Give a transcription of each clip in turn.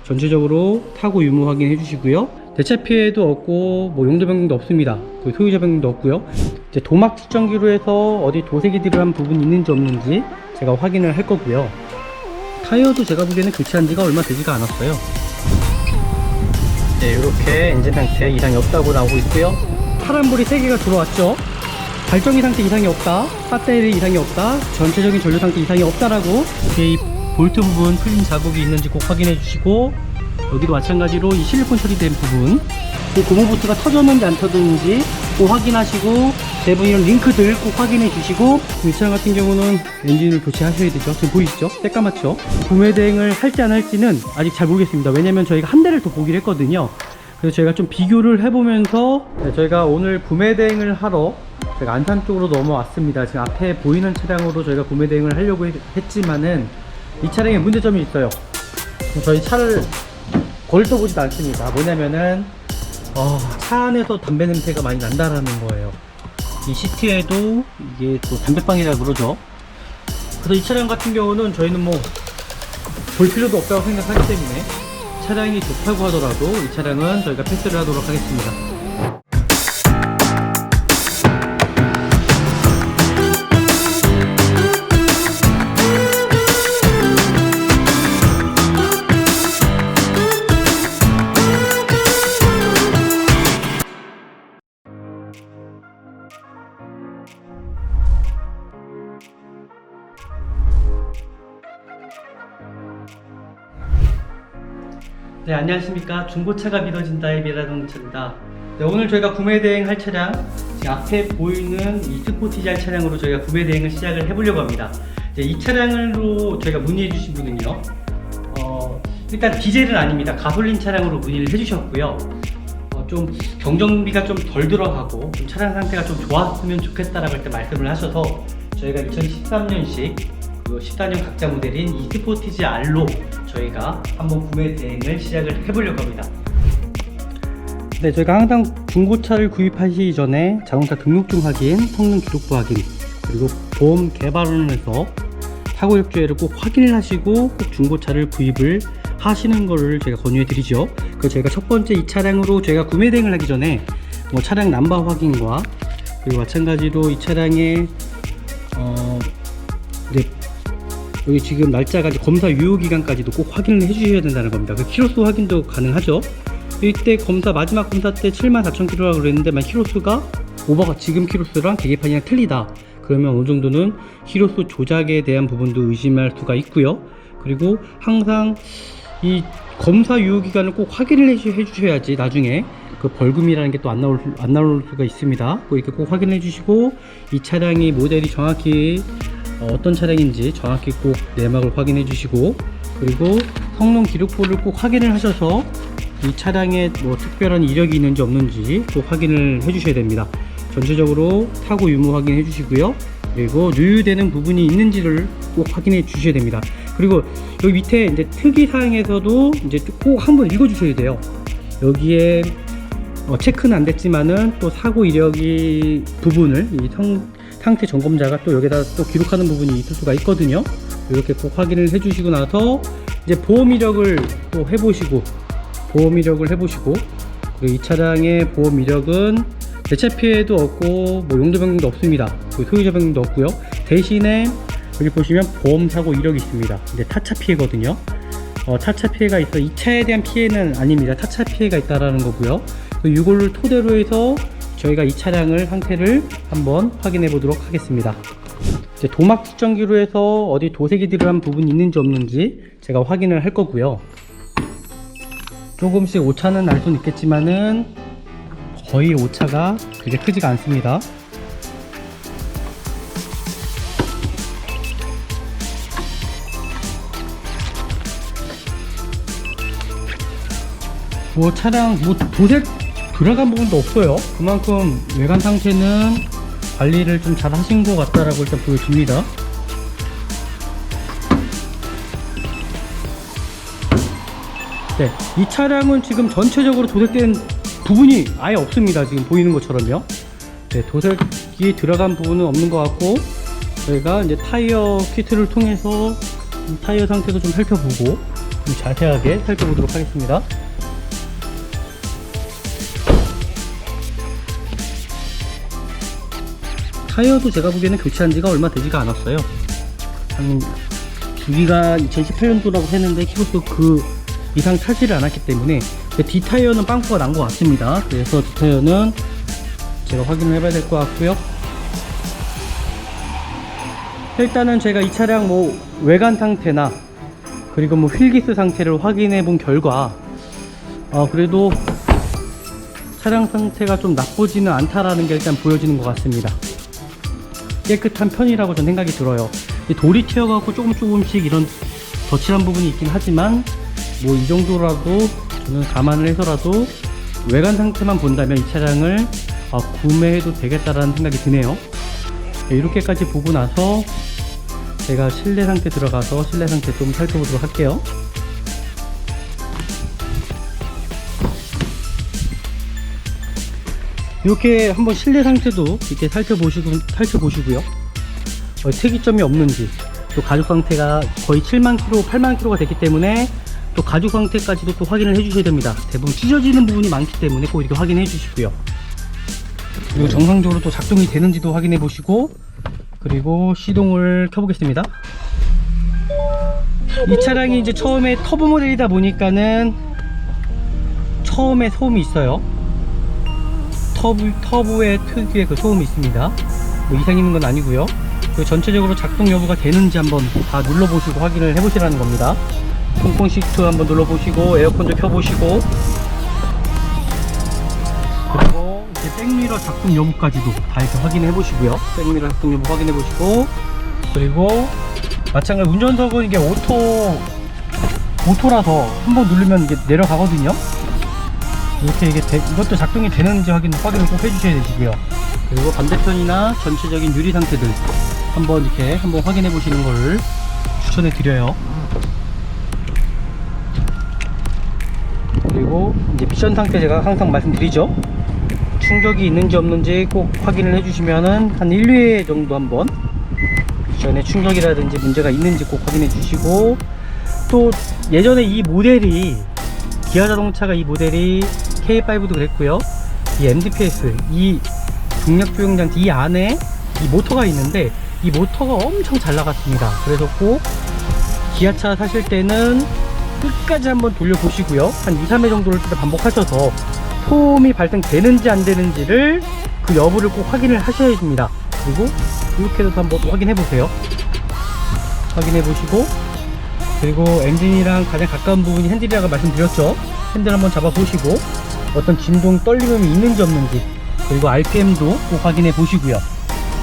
전체적으로 타고 유무 확인해 주시고요. 대체 피해도 없고 뭐 용도 변경도 없습니다. 소유자 변경도 없고요. 이제 도막 측정기로 해서 어디 도색이 들어간 부분이 있는지 없는지 제가 확인을 할 거고요. 타이어도 제가 보기에는 교체한 지가 얼마 되지가 않았어요. 네, 이렇게 엔진 상태 이상이 없다고 나오고 있고요. 파란불이 3개가 들어왔죠. 발전기 상태 이상이 없다, 배터리 이상이 없다, 전체적인 전류 상태 이상이 없다라고. 이 볼트 부분 풀린 자국이 있는지 꼭 확인해 주시고, 여기도 마찬가지로 이 실리콘 처리된 부분, 이 고무보트가 터졌는지 안 터졌는지 꼭 확인하시고, 대부분 이런 링크들 꼭 확인해 주시고. 이 차량 같은 경우는 엔진을 교체하셔야 되죠. 지금 보이시죠? 새까맣죠? 구매 대행을 할지 안 할지는 아직 잘 모르겠습니다. 왜냐면 저희가 한 대를 더 보기로 했거든요. 그래서 저희가 좀 비교를 해보면서, 저희가 오늘 구매 대행을 하러 제가 안산 쪽으로 넘어왔습니다. 지금 앞에 보이는 차량으로 저희가 구매 대행을 하려고 했지만은 이 차량에 문제점이 있어요. 저희 차를 걸떠보지도 않습니다. 뭐냐면은 차 안에서 담배 냄새가 많이 난다라는 거예요. 이 시트에도 이게 또 담배방이라 그러죠. 그래서 이 차량 같은 경우는 저희는 뭐 볼 필요도 없다고 생각하기 때문에, 차량이 좋다고 하더라도 이 차량은 저희가 패스를 하도록 하겠습니다. 네, 안녕하십니까. 중고차가 믿어진다의 미라자동차입니다. 네, 오늘 저희가 구매 대행할 차량, 지금 앞에 보이는 이 스포티지 차량으로 저희가 구매 대행을 시작을 해보려고 합니다. 이 차량으로 저희가 문의해 주신 분은요, 일단 디젤은 아닙니다. 가솔린 차량으로 문의를 해주셨고요. 좀 경정비가 좀 덜 들어가고 좀 차량 상태가 좀 좋았으면 좋겠다라고 할 때 말씀을 하셔서, 저희가 2013년식 14년 각자 모델인 이 스포티지 R로 저희가 한번 구매 대행을 시작을 해보려고 합니다. 네, 저희가 항상 중고차를 구입하시기 전에 자동차 등록증 확인, 성능 기록부 확인, 그리고 보험 개발원에서 사고 협조회를 꼭 확인을 하시고 꼭 중고차를 구입을 하시는 거를 제가 권유해 드리죠. 그래서 저희가 첫 번째 이 차량으로 저희가 구매 대행을 하기 전에 뭐 차량 넘버 확인과, 그리고 마찬가지로 이 차량의 여기 지금 날짜가 검사 유효기간까지도 꼭 확인을 해주셔야 된다는 겁니다. 그 키로수 확인도 가능하죠. 이때 마지막 검사 때 74,000km라고 그랬는데, 만 키로수가 오버가 지금 키로수랑 계기판이랑 틀리다 그러면 어느 정도는 키로수 조작에 대한 부분도 의심할 수가 있고요. 그리고 항상 이 검사 유효기간을 꼭 확인을 해주셔야지 나중에 그 벌금이라는 게 또 안 나올 수가 있습니다. 이렇게 꼭 확인해 주시고, 이 차량이 모델이 정확히 어떤 차량인지 정확히 꼭 내막을 확인해 주시고, 그리고 성능 기록부를 꼭 확인을 하셔서 이 차량에 뭐 특별한 이력이 있는지 없는지 꼭 확인을 해 주셔야 됩니다. 전체적으로 타고 유무 확인해 주시고요. 그리고 누유되는 부분이 있는지를 꼭 확인해 주셔야 됩니다. 그리고 여기 밑에 이제 특이사항에서도 이제 꼭 한번 읽어 주셔야 돼요. 여기에 체크는 안 됐지만은 또 사고 이력이 부분을 이 상태 점검자가 또 여기다 또 기록하는 부분이 있을 수가 있거든요. 이렇게 꼭 확인을 해주시고 나서 이제 보험 이력을 또 해보시고, 그리고 이 차량의 보험 이력은 대체 피해도 없고 뭐 용도 변경도 없습니다. 소유자 변경도 없고요. 대신에 여기 보시면 보험 사고 이력이 있습니다. 이제 타차 피해거든요. 타차 피해가 있어. 이 차에 대한 피해는 아닙니다. 타차 피해가 있다라는 거고요. 이걸 토대로 해서 저희가 이 차량을 상태를 한번 확인해 보도록 하겠습니다. 이제 도막 측정기로 해서 어디 도색이 들어간 부분이 있는지 없는지 제가 확인을 할 거고요. 조금씩 오차는 날 수는 있겠지만은 거의 오차가 그게 크지가 않습니다. 뭐 차량 뭐 도색 들어간 부분도 없어요. 그만큼 외관 상태는 관리를 좀 잘 하신 것 같다라고 일단 보여집니다. 네, 이 차량은 지금 전체적으로 도색된 부분이 아예 없습니다. 지금 보이는 것처럼요. 네, 도색이 들어간 부분은 없는 것 같고, 저희가 이제 타이어 키트를 통해서 타이어 상태도 좀 살펴보고, 자세하게 살펴보도록 하겠습니다. 타이어도 제가 보기에는 교체한 지가 얼마 되지가 않았어요. 한 우리가 2018년도라고 했는데 키로수 그 이상 타지를 않았기 때문에 뒷타이어는 빵꾸가 난 것 같습니다. 그래서 뒷타이어는 제가 확인을 해봐야 될 것 같고요. 일단은 제가 이 차량 뭐 외관 상태나 그리고 뭐 휠기스 상태를 확인해 본 결과 그래도 차량 상태가 좀 나쁘지는 않다라는 게 일단 보여지는 것 같습니다. 깨끗한 편이라고 저는 생각이 들어요. 돌이 튀어갖고 조금씩 이런 덧칠한 부분이 있긴 하지만 뭐 이 정도라도 저는 감안을 해서라도 외관 상태만 본다면 이 차량을 구매해도 되겠다라는 생각이 드네요. 이렇게까지 보고 나서 제가 실내 상태 들어가서 실내 상태 좀 살펴보도록 할게요. 이렇게 한번 실내 상태도 이렇게 살펴보시고요. 특이점이 없는지, 또 가죽 상태가 거의 7만 km, 8만 km가 됐기 때문에 또 가죽 상태까지도 또 확인을 해주셔야 됩니다. 대부분 찢어지는 부분이 많기 때문에 꼭 이렇게 확인해 주시고요. 그리고 정상적으로 또 작동이 되는지도 확인해 보시고, 그리고 시동을 켜보겠습니다. 이 차량이 이제 처음에 터보 모델이다 보니까는 처음에 소음이 있어요. 터보의 특유의 그 소음이 있습니다. 뭐 이상 있는 건 아니고요. 그리고 전체적으로 작동 여부가 되는지 한번 다 눌러보시고 확인을 해보시라는 겁니다. 통풍 시트 한번 눌러보시고, 에어컨도 켜보시고, 그리고 이제 백미러 작동 여부까지도 다 이렇게 확인해 보시고요. 백미러 작동 여부 확인해 보시고, 그리고 마찬가지로 운전석은 이게 오토라서 한번 누르면 이게 내려가거든요. 이렇게 이것도 작동이 되는지 확인을 꼭 해주셔야 되시고요. 그리고 반대편이나 전체적인 유리 상태들 한번 확인해 보시는 걸 추천해 드려요. 그리고 이제 미션 상태 제가 항상 말씀드리죠. 충격이 있는지 없는지 꼭 확인을 해주시면은 한 1, 2회 정도 한번 미션에 충격이라든지 문제가 있는지 꼭 확인해 주시고, 또 예전에 이 모델이 기아 자동차가 이 모델이 K5도 그랬고요. 이 MDPS, 이 동력 조형 장치 이 안에 이 모터가 있는데 이 모터가 엄청 잘 나갔습니다. 그래서 꼭 기아차 사실 때는 끝까지 한번 돌려보시고요. 한 2, 3회 정도를 반복하셔서 소음이 발생되는지 안 되는지를 그 여부를 꼭 확인을 하셔야 됩니다. 그리고 이렇게도 한번 확인해 보세요. 확인해 보시고, 그리고 엔진이랑 가장 가까운 부분이 핸들이라고 말씀드렸죠. 핸들 한번 잡아 보시고 어떤 진동 떨림이 있는지 없는지, 그리고 RPM도 꼭 확인해 보시고요.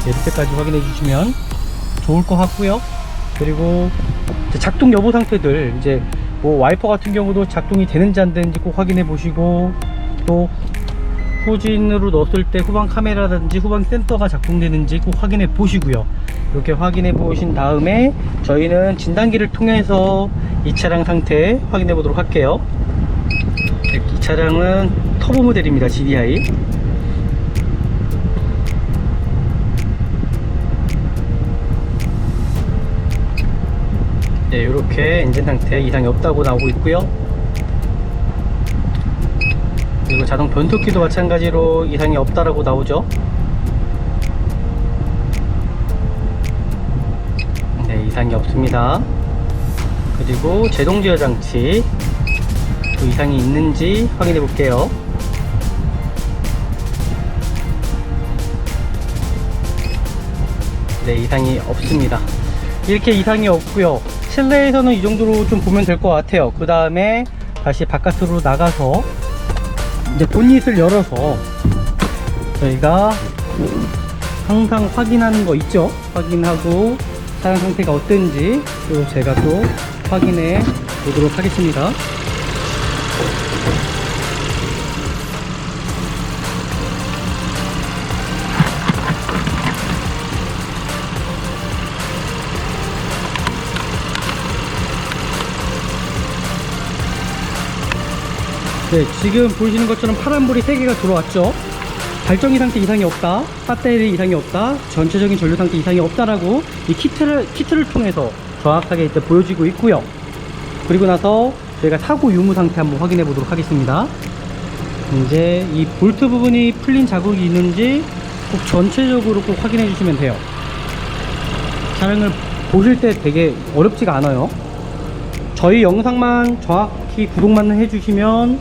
이렇게까지 확인해 주시면 좋을 것 같고요. 그리고 작동 여부 상태들, 이제 뭐 와이퍼 같은 경우도 작동이 되는지 안 되는지 꼭 확인해 보시고, 또 후진으로 넣었을 때 후방 카메라라든지 후방 센서가 작동되는지 꼭 확인해 보시고요. 이렇게 확인해 보신 다음에 저희는 진단기를 통해서 이 차량 상태 확인해 보도록 할게요. 이 차량은 터보 모델입니다. GDI. 네, 이렇게 엔진 상태 이상이 없다고 나오고 있고요. 그리고 자동 변속기도 마찬가지로 이상이 없다라고 나오죠. 네, 이상이 없습니다. 그리고 제동 제어 장치 또 이상이 있는지 확인해 볼게요. 네, 이상이 없습니다. 이렇게 이상이 없고요. 실내에서는 이 정도로 좀 보면 될 것 같아요. 그 다음에 다시 바깥으로 나가서 이제 본닛을 열어서 저희가 항상 확인하는 거 있죠. 확인하고 차량 상태가 어떤지 또 제가 또 확인해 보도록 하겠습니다. 네, 지금 보시는 것처럼 파란불이 3개가 들어왔죠. 발전기 상태 이상이 없다, 배터리 이상이 없다, 전체적인 전류 상태 이상이 없다라고 이 키트를 통해서 정확하게 이제 보여지고 있고요. 그리고 나서 저희가 사고 유무 상태 한번 확인해 보도록 하겠습니다. 이제 이 볼트 부분이 풀린 자국이 있는지 꼭 전체적으로 꼭 확인해 주시면 돼요. 차량을 보실 때 되게 어렵지가 않아요. 저희 영상만 정확히 구독만 해주시면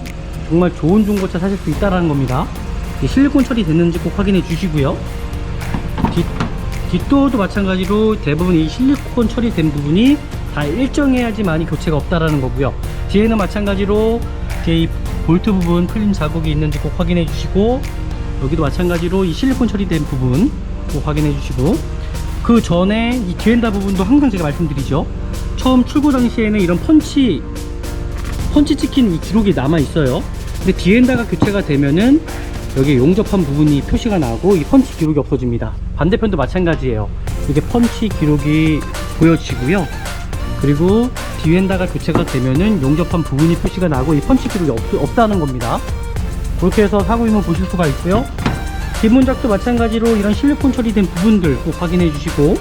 정말 좋은 중고차 사실 수 있다는 겁니다. 실리콘 처리됐는지 꼭 확인해 주시고요. 뒷도어도 마찬가지로 대부분 이 실리콘 처리된 부분이 다 일정해야지만이 교체가 없다라는 거고요. 뒤에는 마찬가지로 이 볼트 부분 풀린 자국이 있는지 꼭 확인해 주시고, 여기도 마찬가지로 이 실리콘 처리된 부분 꼭 확인해 주시고, 그 전에 이 뒤엔다 부분도 항상 제가 말씀드리죠. 처음 출고 당시에는 이런 펀치 찍힌 이 기록이 남아 있어요. 근데 뒤엔다가 교체가 되면은 여기 용접한 부분이 표시가 나고 이 펀치 기록이 없어집니다. 반대편도 마찬가지예요. 이게 펀치 기록이 보여지고요. 그리고 뒤엔다가 교체가 되면은 용접한 부분이 표시가 나고 이 펀치 기록이 없다는 겁니다. 그렇게 해서 사고 유무 보실 수가 있고요. 뒷문작도 마찬가지로 이런 실리콘 처리된 부분들 꼭 확인해 주시고,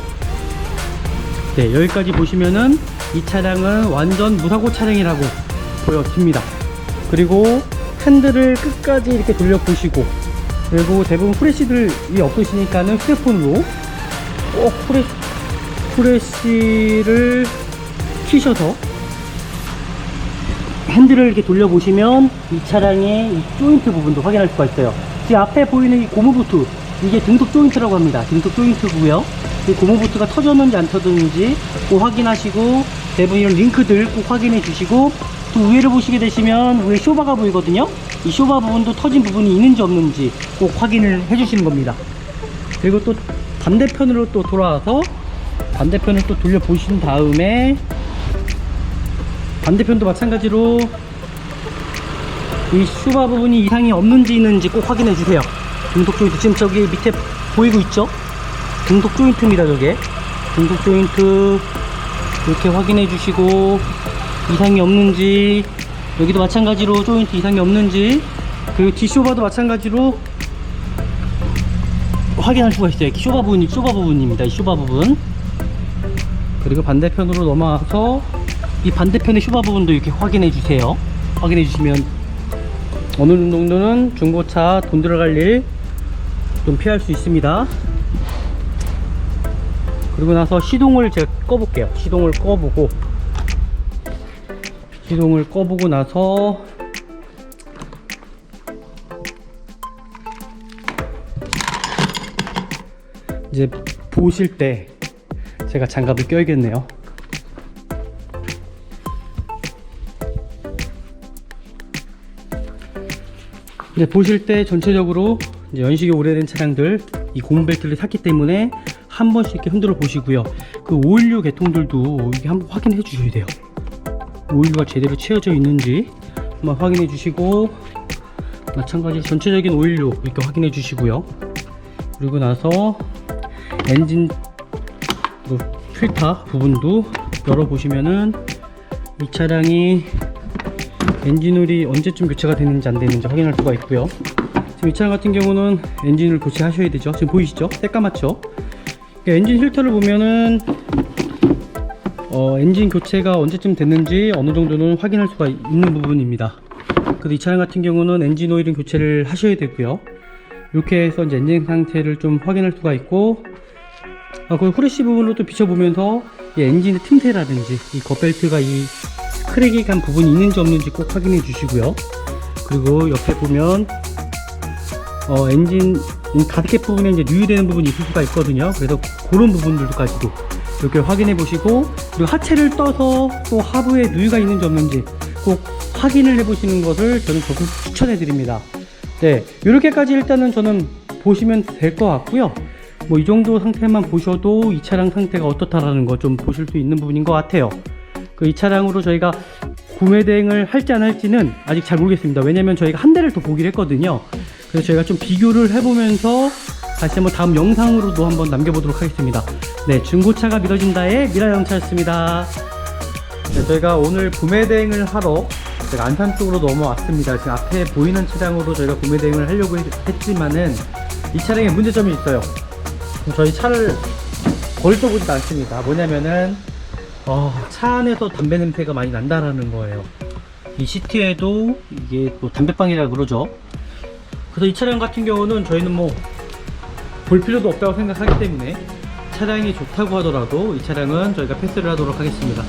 네, 여기까지 보시면은 이 차량은 완전 무사고 차량이라고 보여집니다. 그리고 핸들을 끝까지 이렇게 돌려보시고, 그리고 대부분 후레쉬들이 없으시니까는 휴대폰으로 꼭 후레쉬를 키셔서 핸들을 이렇게 돌려보시면 이 차량의 이 조인트 부분도 확인할 수가 있어요. 지금 앞에 보이는 이 고무부트, 이게 등속 조인트라고 합니다. 등속 조인트고요. 이 고무부트가 터졌는지 안 터졌는지 꼭 확인하시고, 대부분 이런 링크들 꼭 확인해 주시고, 또 위에를 보시게 되시면 위에 쇼바가 보이거든요. 이 쇼바 부분도 터진 부분이 있는지 없는지 꼭 확인을 해 주시는 겁니다. 그리고 또 반대편으로 또 돌아와서 반대편을 또 돌려보신 다음에 반대편도 마찬가지로 이 쇼바 부분이 이상이 없는지 있는지 꼭 확인해 주세요. 등속 조인트, 지금 저기 밑에 보이고 있죠? 등속 조인트입니다. 저게 등속 조인트 이렇게 확인해 주시고, 이상이 없는지, 여기도 마찬가지로 조인트 이상이 없는지, 그리고 뒷쇼바도 마찬가지로 확인할 수가 있어요. 쇼바 부분입니다. 이 쇼바 부분. 그리고 반대편으로 넘어와서 이 반대편의 쇼바 부분도 이렇게 확인해 주세요. 확인해 주시면 어느 정도는 중고차 돈 들어갈 일 좀 피할 수 있습니다. 그리고 나서 시동을 제가 꺼볼게요. 시동을 꺼보고 나서 이제 보실 때 제가 장갑을 껴야겠네요. 이제 보실 때 전체적으로 이제 연식이 오래된 차량들 이 고무 벨트를 샀기 때문에 한 번씩 이렇게 흔들어 보시고요. 그 오일류 개통들도 이게 한번 확인해 주셔야 돼요. 오일류가 제대로 채워져 있는지 한번 확인해 주시고, 마찬가지로 전체적인 오일류 이렇게 확인해 주시고요. 그리고 나서 엔진 필터 부분도 열어 보시면은 이 차량이 엔진오일이 언제쯤 교체가 되는지 안 되는지 확인할 수가 있고요. 지금 이 차량 같은 경우는 엔진을 교체하셔야 되죠. 지금 보이시죠? 새까맣죠? 엔진 필터를 보면은 엔진 교체가 언제쯤 됐는지 어느 정도는 확인할 수가 있는 부분입니다. 그래서 이 차량 같은 경우는 엔진 오일은 교체를 하셔야 되고요. 이렇게 해서 이제 엔진 상태를 좀 확인할 수가 있고, 그 후레쉬 부분으로 또 비춰보면서 이 엔진의 틈새라든지 이 겉벨트가 이 크랙이 간 부분이 있는지 없는지 꼭 확인해 주시고요. 그리고 옆에 보면 엔진 가득 부분에 이제 누유되는 부분이 있을 수가 있거든요. 그래서 그런 부분들까지도 이렇게 확인해 보시고, 그리고 하체를 떠서 또 하부에 누유가 있는지 없는지 꼭 확인을 해 보시는 것을 저는 적극 추천해 드립니다. 네, 이렇게까지 일단은 저는 보시면 될 것 같고요. 뭐 이 정도 상태만 보셔도 이 차량 상태가 어떻다라는 거 좀 보실 수 있는 부분인 것 같아요. 이 차량으로 저희가 구매 대행을 할지 안 할지는 아직 잘 모르겠습니다. 왜냐면 저희가 한 대를 더 보기로 했거든요. 그래서 저희가 좀 비교를 해보면서 다시 한번 다음 영상으로도 한번 남겨보도록 하겠습니다. 네, 중고차가 믿어진다의 미라영차였습니다. 네, 저희가 오늘 구매 대행을 하러 제가 안산 쪽으로 넘어왔습니다. 지금 앞에 보이는 차량으로 저희가 구매 대행을 하려고 했지만은 이 차량에 문제점이 있어요. 저희 차를 걸떠보지도 않습니다. 뭐냐면은 차 안에서 담배 냄새가 많이 난다라는 거예요. 이 시트에도 이게 뭐 담배방이라 그러죠. 그래서 이 차량 같은 경우는 저희는 뭐 볼 필요도 없다고 생각하기 때문에 차량이 좋다고 하더라도 이 차량은 저희가 패스를 하도록 하겠습니다.